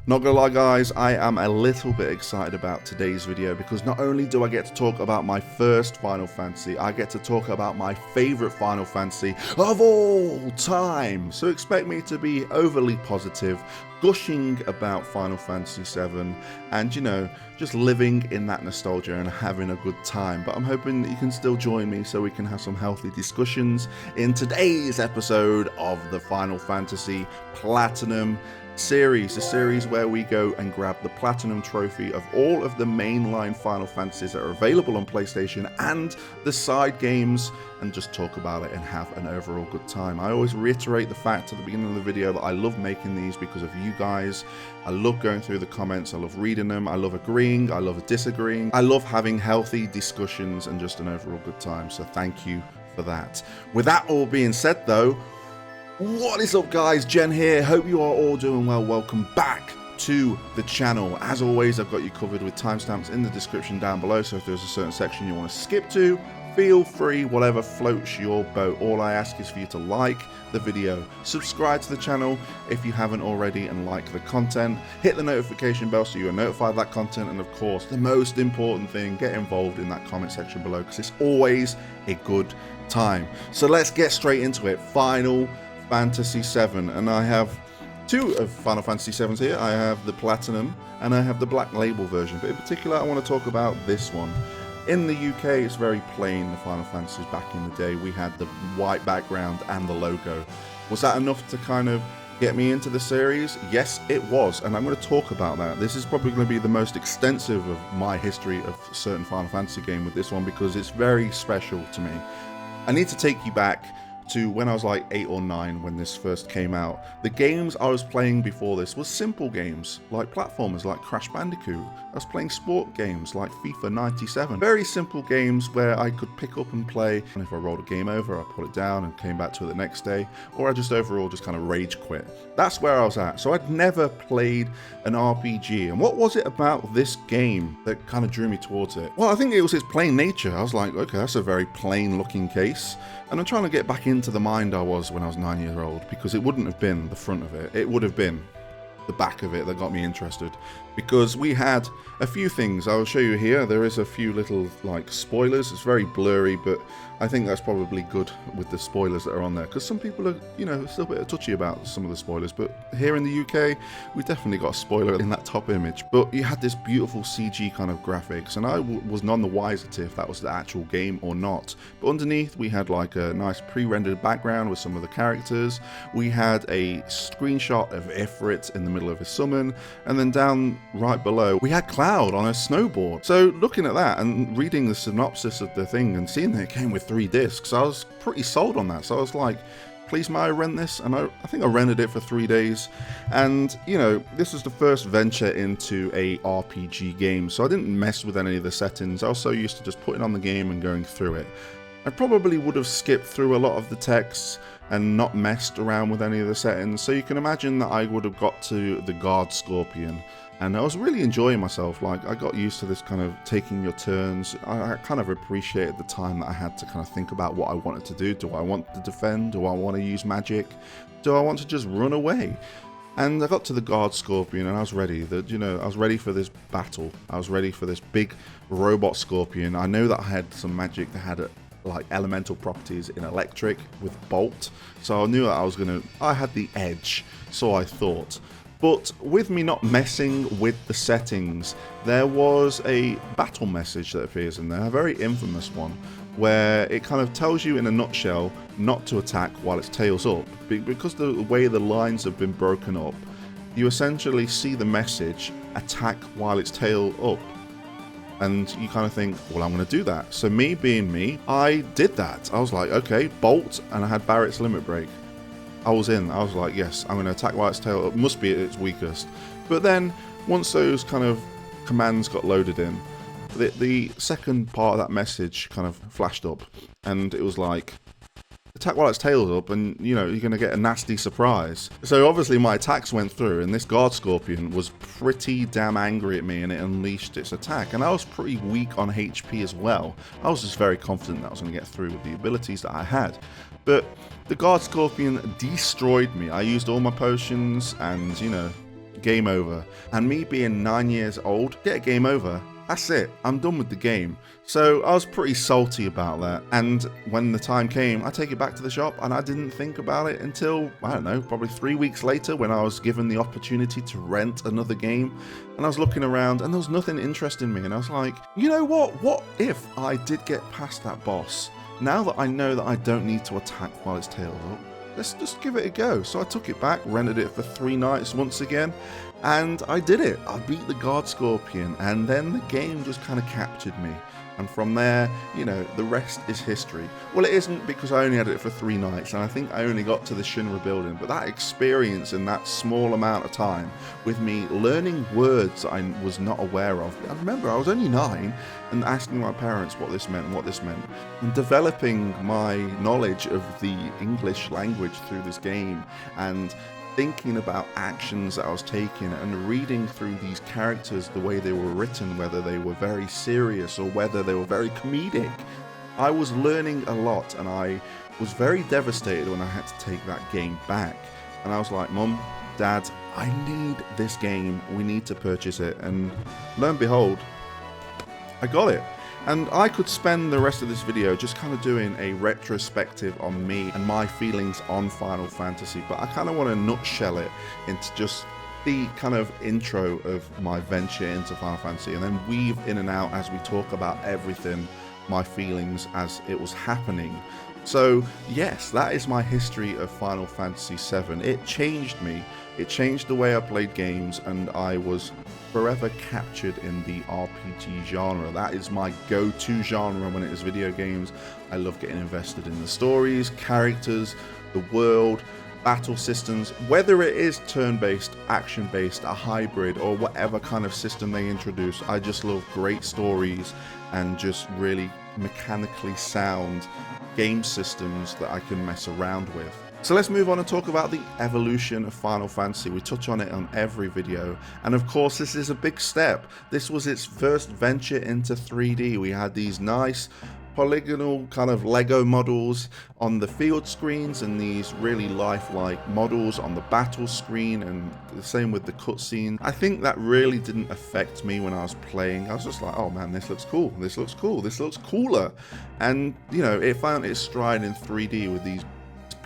Not gonna lie guys, I am a little bit excited about today's video because not only do I get to talk about my first Final Fantasy, I get to talk about my favourite Final Fantasy of all time. So expect me to be overly positive, gushing about Final Fantasy VII and, you know, just living in that nostalgia and having a good time. But I'm hoping that you can still join me so we can have some healthy discussions in today's episode of the Final Fantasy Platinum series, a series where we go and grab the Platinum Trophy of all of the mainline Final Fantasies that are available on PlayStation and the side games and just talk about it and have an overall good time. I always reiterate the fact at the beginning of the video that I love making these because of you guys. I love going through the comments, I love reading them, I love agreeing, I love disagreeing, I love having healthy discussions and just an overall good time, so thank you for that. With that all being said though, what is up guys, Jen here, hope you are all doing well. Welcome back to the channel. As always, I've got you covered with timestamps in the description down below, so if there's a certain section you want to skip to, feel free, whatever floats your boat. All I ask is for you to like the video, subscribe to the channel if you haven't already and like the content, hit the notification bell so you are notified of that content, and of course the most important thing, get involved in that comment section below because it's always a good time. So let's get straight into it. Final Fantasy VII, and I have two of Final Fantasy VII's here. I have the Platinum and I have the Black Label version, but in particular I want to talk about this one. In the UK it's very plain, the Final Fantasies back in the day. We had the white background and the logo. Was that enough to kind of get me into the series? Yes, it was, and I'm going to talk about that. This is probably going to be the most extensive of my history of a certain Final Fantasy game with this one because it's very special to me. I need to take you back to when I was like 8 or 9 when this first came out. The games I was playing before this was simple games like platformers like Crash Bandicoot. I was playing sport games like FIFA 97. Very simple games where I could pick up and play, and if I rolled a game over I put it down and came back to it the next day, or I just overall just kind of rage quit. That's where I was at. So I'd never played an RPG, and what was it about this game that kind of drew me towards it? Well, I think it was its plain nature. I was like, okay, that's a very plain looking case, and I'm trying to get back into the mind I was when I was 9 years old, because it wouldn't have been the front of it, it would have been the back of it that got me interested, because we had a few things. I'll show you here. There is a few little like spoilers. It's very blurry, but I think that's probably good with the spoilers that are on there, because some people are, you know, still a bit touchy about some of the spoilers, but here in the UK we definitely got a spoiler in that top image. But you had this beautiful CG kind of graphics, and I was none the wiser to if that was the actual game or not. But underneath we had like a nice pre-rendered background with some of the characters. We had a screenshot of Ifrit in the middle of his summon, and then down right below we had Cloud on a snowboard. So looking at that and reading the synopsis of the thing and seeing that it came with 3 discs, I was pretty sold on that. So I was like, please may I rent this? And I think I rented it for 3 days, and you know, this was the first venture into a RPG game, so I didn't mess with any of the settings. I was so used to just putting on the game and going through it. I probably would have skipped through a lot of the texts and not messed around with any of the settings, so you can imagine that I would have got to the Guard Scorpion, and I was really enjoying myself. Like, I got used to this kind of taking your turns. I kind of appreciated the time that I had to kind of think about what I wanted to do. Do I want to defend? Do I want to use magic? Do I want to just run away? And I got to the Guard Scorpion and I was ready. I was ready for this battle. I was ready for this big robot scorpion. I know that I had some magic that had like elemental properties in electric with bolt, so I knew that I had the edge, so I thought. But with me not messing with the settings, there was a battle message that appears in there, a very infamous one, where it kind of tells you in a nutshell not to attack while its tail's up. Because the way the lines have been broken up, you essentially see the message, attack while its tail up. And you kind of think, well, I'm going to do that. So me being me, I did that. I was like, okay, bolt, and I had Barrett's limit break. I was in. I was like, yes, I'm going to attack while its tail up. Must be at its weakest. But then, once those kind of commands got loaded in, the second part of that message kind of flashed up, and it was like, attack while its tail's up, and you know, you're going to get a nasty surprise. So obviously my attacks went through, and this Guard Scorpion was pretty damn angry at me, and it unleashed its attack, and I was pretty weak on HP as well. I was just very confident that I was going to get through with the abilities that I had. But the Guard Scorpion destroyed me. I used all my potions, and you know, game over. And me being 9 years old, get a game over. That's it, I'm done with the game. So I was pretty salty about that, and when the time came, I take it back to the shop, and I didn't think about it until, I don't know, probably 3 weeks later when I was given the opportunity to rent another game, and I was looking around and there was nothing interesting me, and I was like, you know what if I did get past that boss? Now that I know that I don't need to attack while its tail's up, let's just give it a go. So I took it back, rented it for 3 nights once again, and I did it. I beat the Guard Scorpion, and then the game just kind of captured me. And from there, you know, the rest is history. Well, it isn't, because I only had it for 3 nights, and I think I only got to the Shinra building. But that experience in that small amount of time, with me learning words I was not aware of. I remember I was only 9, and asking my parents what this meant, and developing my knowledge of the English language through this game, and thinking about actions that I was taking, and reading through these characters the way they were written, whether they were very serious or whether they were very comedic. I was learning a lot, and I was very devastated when I had to take that game back. And I was like, Mum, Dad, I need this game, we need to purchase it. And lo and behold, I got it. And I could spend the rest of this video just kind of doing a retrospective on me and my feelings on Final Fantasy, but I kind of want to nutshell it into just the kind of intro of my venture into Final Fantasy, and then weave in and out as we talk about everything, my feelings as it was happening. So yes, that is my history of Final Fantasy VII. It changed me. It changed the way I played games, and I was forever captured in the RPG genre. That is my go-to genre when it is video games. I love getting invested in the stories, characters, the world, battle systems, whether it is turn-based, action-based, a hybrid, or whatever kind of system they introduce. I just love great stories and just really mechanically sound game systems that I can mess around with. So let's move on and talk about the evolution of Final Fantasy. We touch on it on every video, and of course this is a big step. This was its first venture into 3D. We had these nice polygonal kind of Lego models on the field screens, and these really lifelike models on the battle screen, and the same with the cutscene. I think that really didn't affect me when I was playing. I was just like, oh man, this looks cool, this looks cool, this looks cooler. And you know, it found its stride in 3D with these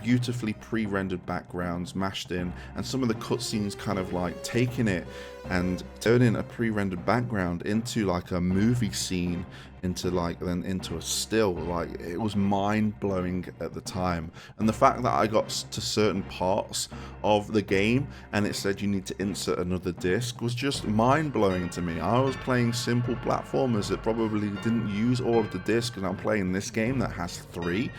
beautifully pre-rendered backgrounds mashed in, and some of the cutscenes kind of like taking it and turning a pre-rendered background into like a movie scene, into like then into a still. Like, it was mind-blowing at the time. And the fact that I got to certain parts of the game and it said you need to insert another disc was just mind-blowing to me. I was playing simple platformers that probably didn't use all of the discs, and I'm playing this game that has 3.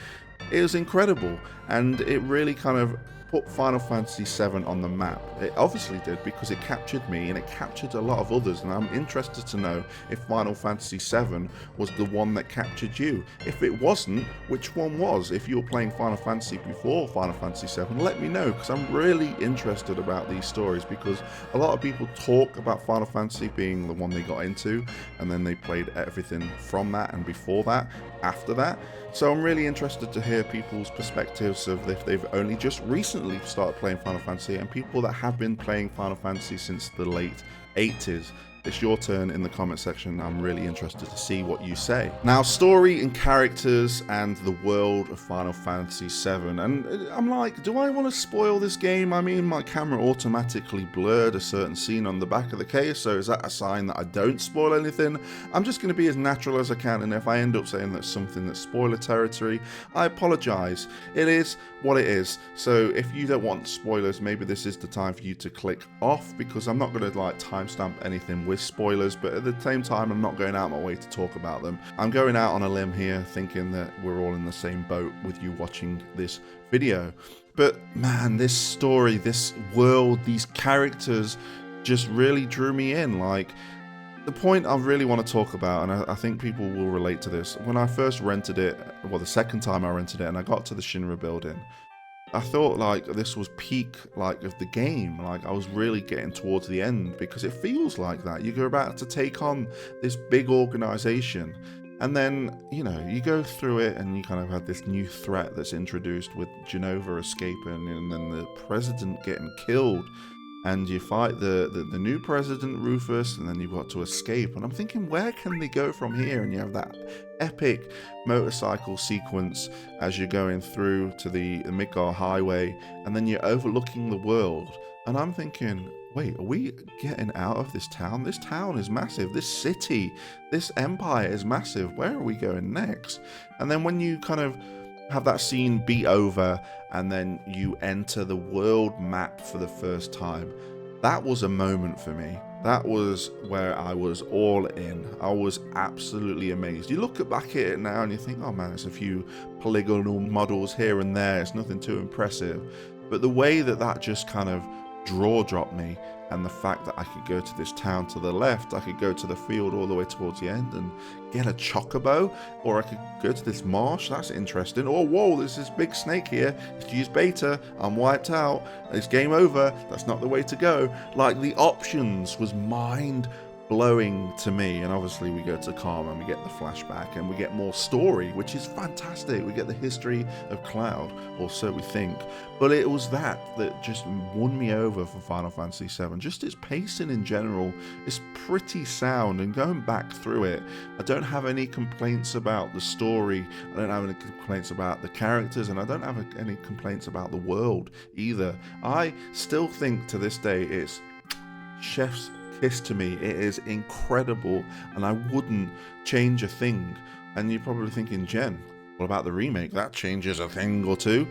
It was incredible, and it really kind of put Final Fantasy VII on the map. It obviously did, because it captured me and it captured a lot of others, and I'm interested to know if Final Fantasy VII was the one that captured you. If it wasn't, which one was? If you were playing Final Fantasy before Final Fantasy VII, let me know, because I'm really interested about these stories, because a lot of people talk about Final Fantasy being the one they got into, and then they played everything from that and before that, after that. So I'm really interested to hear people's perspectives of if they've only just recently started playing Final Fantasy, and people that have been playing Final Fantasy since the late 80s. It's your turn in the comment section. I'm really interested to see what you say. Now, story and characters and the world of Final Fantasy VII. And I'm like, do I want to spoil this game? I mean, my camera automatically blurred a certain scene on the back of the case, so is that a sign that I don't spoil anything? I'm just going to be as natural as I can, and if I end up saying that's something that's spoiler territory, I apologize. It is what it is. So if you don't want spoilers, maybe this is the time for you to click off, because I'm not going to like timestamp anything with spoilers, but at the same time I'm not going out my way to talk about them. I'm going out on a limb here, thinking that we're all in the same boat with you watching this video. But man, this story, this world, these characters just really drew me in. Like, the point I really want to talk about, and I think people will relate to this, when I first rented it, well, the second time I rented it, and I got to the Shinra building, I thought like this was peak like of the game. Like, I was really getting towards the end, because it feels like that. You're about to take on this big organization, and then, you know, you go through it and you kind of had this new threat that's introduced with Genova escaping and then the president getting killed. and you fight the new president, Rufus, and then you've got to escape. And I'm thinking, where can they go from here? And you have that epic motorcycle sequence as you're going through to the Midgar Highway, and then you're overlooking the world. And I'm thinking, wait, are we getting out of this town? This town is massive. This city, this empire is massive. Where are we going next? And then when you kind of have that scene be over and then you enter the world map for the first time, that was a moment for me. That was where I was all in. I was absolutely amazed. You look back at it now and you think, oh man, it's a few polygonal models here and there. It's nothing too impressive. But the way that just kind of draw dropped me, and the fact that I could go to this town to the left, I could go to the field all the way towards the end and get a chocobo, or I could go to this marsh, that's interesting. Oh whoa, there's this big snake here, if you use beta, I'm wiped out, it's game over, that's not the way to go. Like, the options was mind blowing to me. And obviously we go to Calm and we get the flashback and we get more story, which is fantastic. We get the history of Cloud, or so we think. But it was that just won me over for Final Fantasy VII. Just its pacing in general is pretty sound, and going back through it, I don't have any complaints about the story, I don't have any complaints about the characters, and I don't have any complaints about the world either. I still think to this day it's chef's kiss to me. It is incredible, and I wouldn't change a thing. And you're probably thinking, Jen, what about the remake? That changes a thing or two.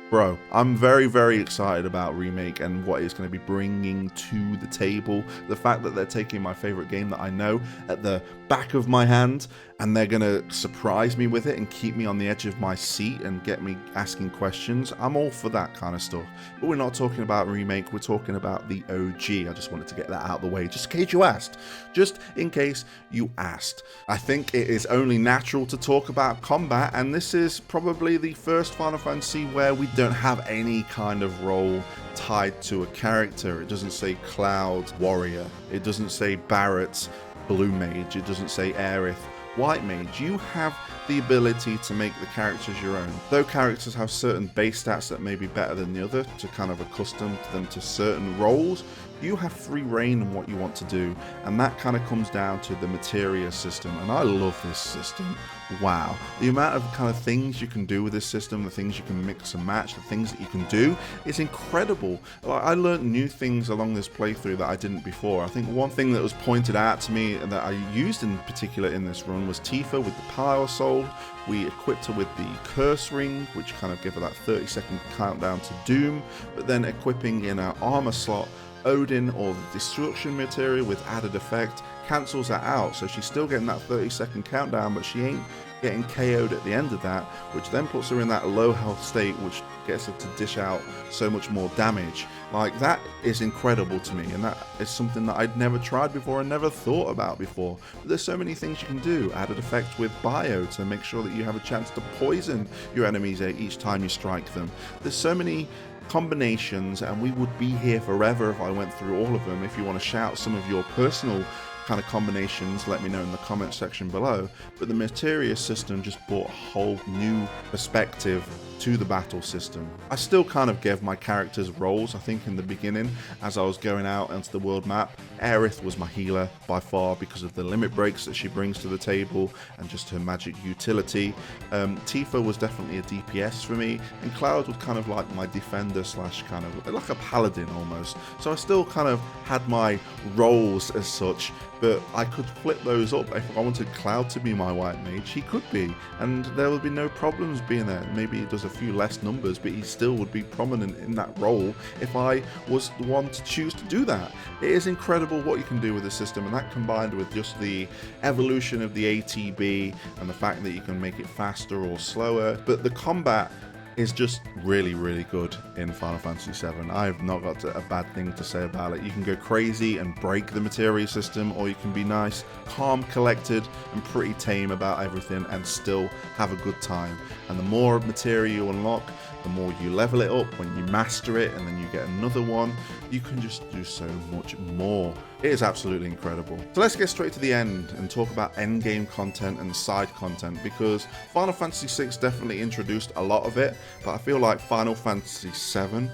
Bro, I'm very, very excited about Remake and what it's going to be bringing to the table. The fact that they're taking my favorite game that I know at the back of my hand, and they're going to surprise me with it and keep me on the edge of my seat and get me asking questions. I'm all for that kind of stuff. But we're not talking about Remake, we're talking about the OG. I just wanted to get that out of the way, just in case you asked. Just in case you asked. I think it is only natural to talk about combat, and this is probably the first Final Fantasy where we don't have any kind of role tied to a character. It doesn't say Cloud Warrior, it doesn't say Barret Blue Mage, it doesn't say Aerith White Mage. You have the ability to make the characters your own. Though characters have certain base stats that may be better than the other, to kind of accustom them to certain roles, you have free reign in what you want to do, and that kind of comes down to the materia system, and I love this system. Wow, the amount of kind of things you can do with this system, the things you can mix and match, the things that you can do, is incredible. Like, I learned new things along this playthrough that I didn't before. I think one thing that was pointed out to me and that I used in particular in this run was Tifa with the Power Soul. We equipped her with the Curse Ring, which kind of gave her that 30-second countdown to Doom, but then equipping in our armor slot Odin or the Destruction Materia with added effect cancels that out, so she's still getting that 30-second countdown, but she ain't getting KO'd at the end of that, which then puts her in that low health state, which gets her to dish out so much more damage. Like, that is incredible to me, and that is something that I'd never tried before and never thought about before. But there's so many things you can do. Added effect with Bio to make sure that you have a chance to poison your enemies each time you strike them. There's so many combinations, and we would be here forever if I went through all of them. If you want to shout some of your personal kind of combinations, let me know in the comment section below. But the materia system just brought a whole new perspective to the battle system. I still kind of gave my characters roles. I think in the beginning, as I was going out onto the world map, Aerith was my healer by far because of the limit breaks that she brings to the table and just her magic utility. Tifa was definitely a DPS for me, and Cloud was kind of like my defender slash kind of like a paladin almost. So I still kind of had my roles as such, but I could flip those up. If I wanted Cloud to be my white mage, he could be, and there would be no problems being there. Maybe he does a few less numbers, but he still would be prominent in that role if I was the one to choose to do that. It is incredible what you can do with the system, and that combined with just the evolution of the ATB and the fact that you can make it faster or slower. But the combat is just really, really good in Final Fantasy VII. I've not got a bad thing to say about it. You can go crazy and break the materia system, or you can be nice, calm, collected, and pretty tame about everything and still have a good time. And the more materia you unlock, the more you level it up. When you master it and then you get another one, you can just do so much more. It is absolutely incredible. So let's get straight to the end and talk about endgame content and side content, because Final Fantasy VI definitely introduced a lot of it, but I feel like Final Fantasy VII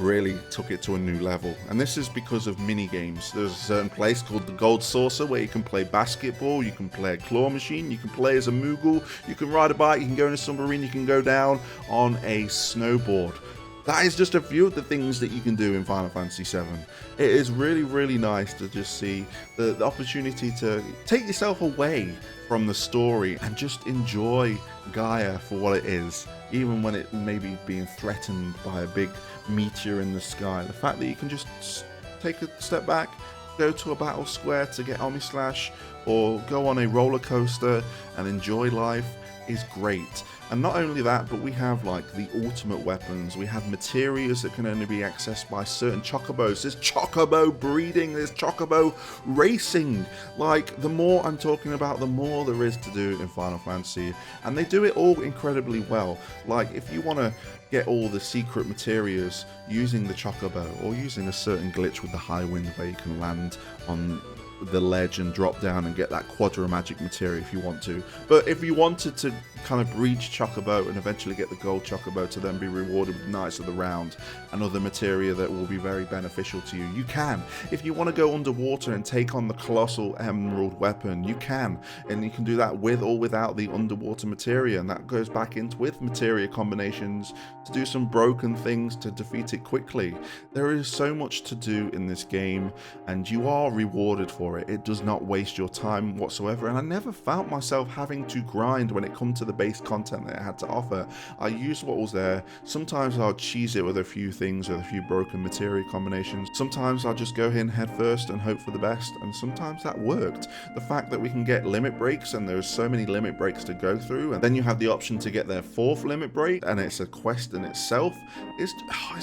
really took it to a new level. And this is because of mini games. There's a certain place called the Gold Saucer where you can play basketball, you can play a claw machine, you can play as a Moogle, you can ride a bike, you can go in a submarine, you can go down on a snowboard. That is just a few of the things that you can do in Final Fantasy VII. It is really, really nice to just see the opportunity to take yourself away from the story and just enjoy Gaia for what it is, even when it may be being threatened by a big meteor in the sky. The fact that you can just take a step back, go to a battle square to get Omislash, or go on a roller coaster and enjoy life is great. And not only that, but we have like the ultimate weapons. We have materials that can only be accessed by certain chocobos. There's chocobo breeding, there's chocobo racing. Like, the more I'm talking about, the more there is to do in Final Fantasy. And they do it all incredibly well. Like, if you want to get all the secret materials using the chocobo, or using a certain glitch with the high wind where you can land on the ledge and drop down and get that quadra magic material if you want to. But if you wanted to kind of breach chocobo and eventually get the gold chocobo to then be rewarded with Knights of the Round and other materia that will be very beneficial to you, you can. If you want to go underwater and take on the colossal emerald weapon, you can, and you can do that with or without the underwater materia, and that goes back into with materia combinations to do some broken things to defeat it quickly. There is so much to do in this game, and you are rewarded for it. It does not waste your time whatsoever, and I never found myself having to grind when it comes to the base content that it had to offer. I used what was there. Sometimes I'll cheese it with a few things, with a few broken materia combinations. Sometimes I'll just go in head first and hope for the best, and sometimes that worked. The fact that we can get limit breaks, and there's so many limit breaks to go through, and then you have the option to get their 4th limit break, and it's a quest in itself, it's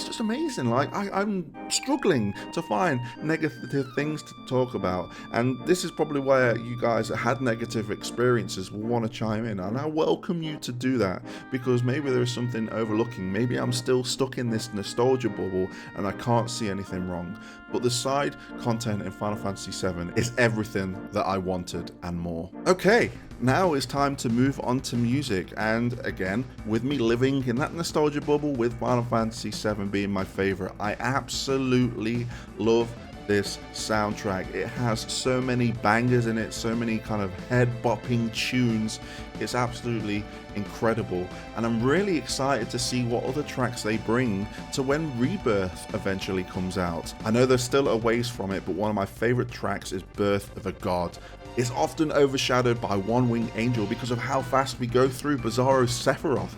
just amazing. Like, I'm struggling to find negative things to talk about, and this is probably where you guys that had negative experiences will want to chime in, and I welcome you to do that, because maybe there is something overlooking. Maybe I'm still stuck in this nostalgia bubble and I can't see anything wrong. But the side content in Final Fantasy VII is everything that I wanted and more. Okay, now it's time to move on to music, and again, with me living in that nostalgia bubble with Final Fantasy VII being my favorite, I absolutely love this soundtrack. It has so many bangers in it, so many kind of head-bopping tunes. It's absolutely incredible, and I'm really excited to see what other tracks they bring to when Rebirth eventually comes out. I know there's still a ways from it, but one of my favorite tracks is Birth of a God. It's often overshadowed by One Winged Angel because of how fast we go through Bizarro's Sephiroth.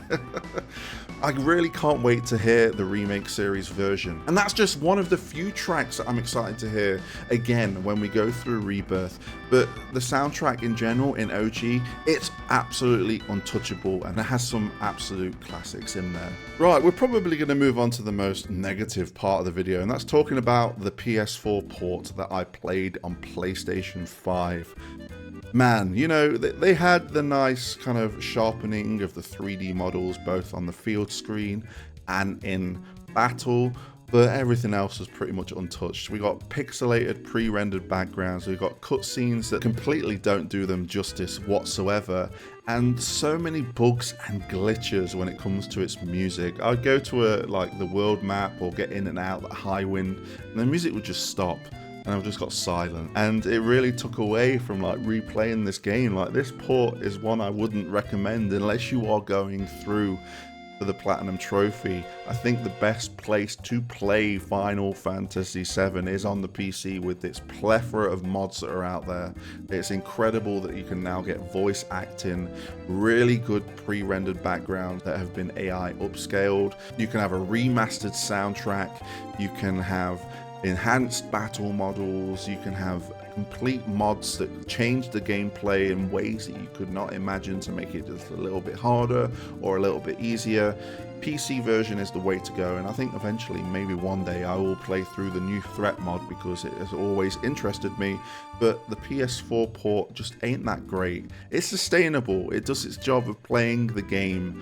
I really can't wait to hear the remake series version. And that's just one of the few tracks that I'm excited to hear again when we go through Rebirth. But the soundtrack in general in OG, it's absolutely untouchable, and it has some absolute classics in there. Right, we're probably going to move on to the most negative part of the video, and that's talking about the PS4 port that I played on PlayStation 5. Man, you know, they had the nice kind of sharpening of the 3D models both on the field screen and in battle, but everything else was pretty much untouched. We got pixelated pre-rendered backgrounds, we got cutscenes that completely don't do them justice whatsoever, and so many bugs and glitches when it comes to its music. I'd go to like the world map or get in and out at high wind, and the music would just stop. And I've just got silent, and it really took away from like replaying this game. Like, this port is one I wouldn't recommend unless you are going through for the Platinum Trophy. I think the best place to play Final Fantasy VII is on the PC with its plethora of mods that are out there. It's incredible that you can now get voice acting, really good pre-rendered backgrounds that have been AI upscaled. You can have a remastered soundtrack, you can have enhanced battle models, you can have complete mods that change the gameplay in ways that you could not imagine to make it just a little bit harder or a little bit easier. PC version is the way to go, and I think eventually, maybe one day, I will play through the new threat mod because it has always interested me, but the PS4 port just ain't that great. It's sustainable, it does its job of playing the game,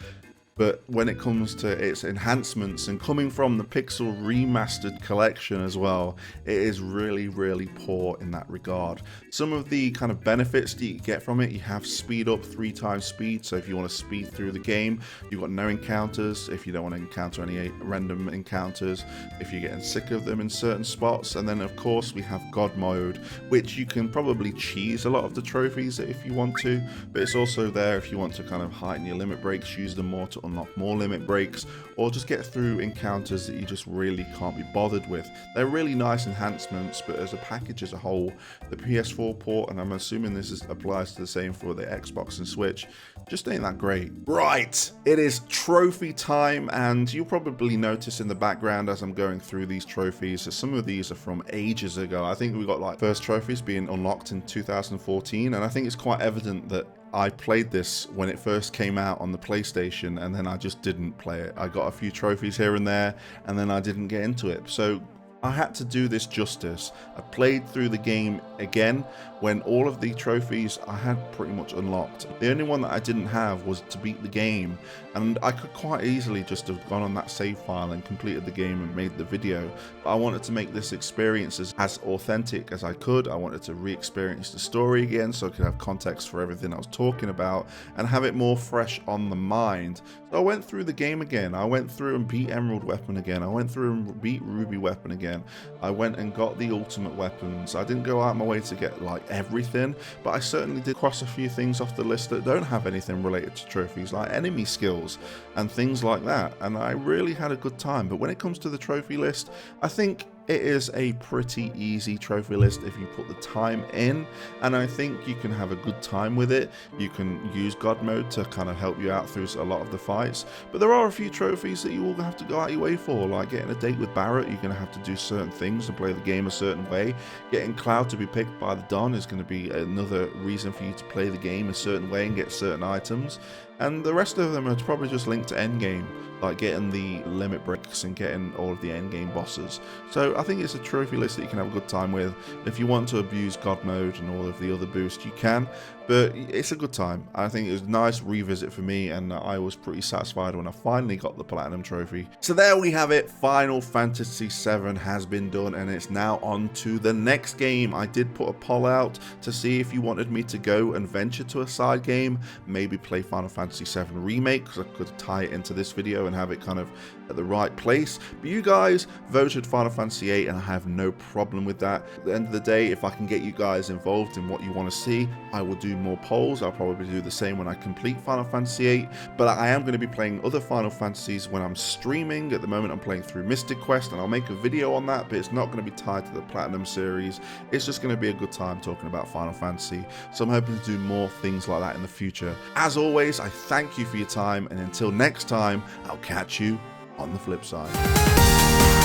but when it comes to its enhancements and coming from the Pixel Remastered collection as well, it is really, really poor in that regard. Some of the kind of benefits that you get from it, you have speed up 3 times speed, so if you want to speed through the game, you've got no encounters, if you don't want to encounter any random encounters, if you're getting sick of them in certain spots. And then of course we have God mode, which you can probably cheese a lot of the trophies if you want to, but it's also there if you want to kind of heighten your limit breaks, use them more to unlock more limit breaks, or just get through encounters that you just really can't be bothered with. They're really nice enhancements, but as a package as a whole, the PS4 port, and I'm assuming this applies to the same for the Xbox and Switch, just ain't that great. Right, it is trophy time, and you'll probably notice in the background as I'm going through these trophies that some of these are from ages ago. I think we got like first trophies being unlocked in 2014, and I think it's quite evident that I played this when it first came out on the PlayStation, and then I just didn't play it. I got a few trophies here and there, and then I didn't get into it. So I had to do this justice. I played through the game again when all of the trophies I had pretty much unlocked. The only one that I didn't have was to beat the game, and I could quite easily just have gone on that save file and completed the game and made the video, but I wanted to make this experience as authentic as I could. I wanted to re-experience the story again so I could have context for everything I was talking about and have it more fresh on the mind. So I went through the game again. I went through and beat Emerald Weapon again. I went through and beat Ruby Weapon again. I went and got the ultimate weapons. I didn't go out my way to get like everything, but I certainly did cross a few things off the list that don't have anything related to trophies, like enemy skills and things like that, and I really had a good time. But when it comes to the trophy list, I think it is a pretty easy trophy list if you put the time in, and I think you can have a good time with it. You can use God mode to kind of help you out through a lot of the fights, but there are a few trophies that you will have to go out your way for, like getting a date with Barrett. You're going to have to do certain things and play the game a certain way. Getting Cloud to be picked by the Don is going to be another reason for you to play the game a certain way and get certain items. And the rest of them are probably just linked to Endgame, like getting the limit breaks and getting all of the Endgame bosses. So I think it's a trophy list that you can have a good time with. If you want to abuse God mode and all of the other boosts, you can, but it's a good time. I think it was a nice revisit for me, and I was pretty satisfied when I finally got the Platinum Trophy. So there we have it. Final Fantasy VII has been done, and it's now on to the next game. I did put a poll out to see if you wanted me to go and venture to a side game, maybe play Final Fantasy VII Remake, because I could tie it into this video and have it kind of at the right place. But you guys voted Final Fantasy VIII, and I have no problem with that. At the end of the day, if I can get you guys involved in what you want to see, I will do more polls. I'll probably do the same when I complete Final Fantasy VIII, but I am going to be playing other Final Fantasies when I'm streaming. At the moment I'm playing through Mystic Quest, and I'll make a video on that, but it's not going to be tied to the Platinum series. It's just going to be a good time talking about Final Fantasy, so I'm hoping to do more things like that in the future. As always, I thank you for your time, and until next time, I'll catch you on the flip side.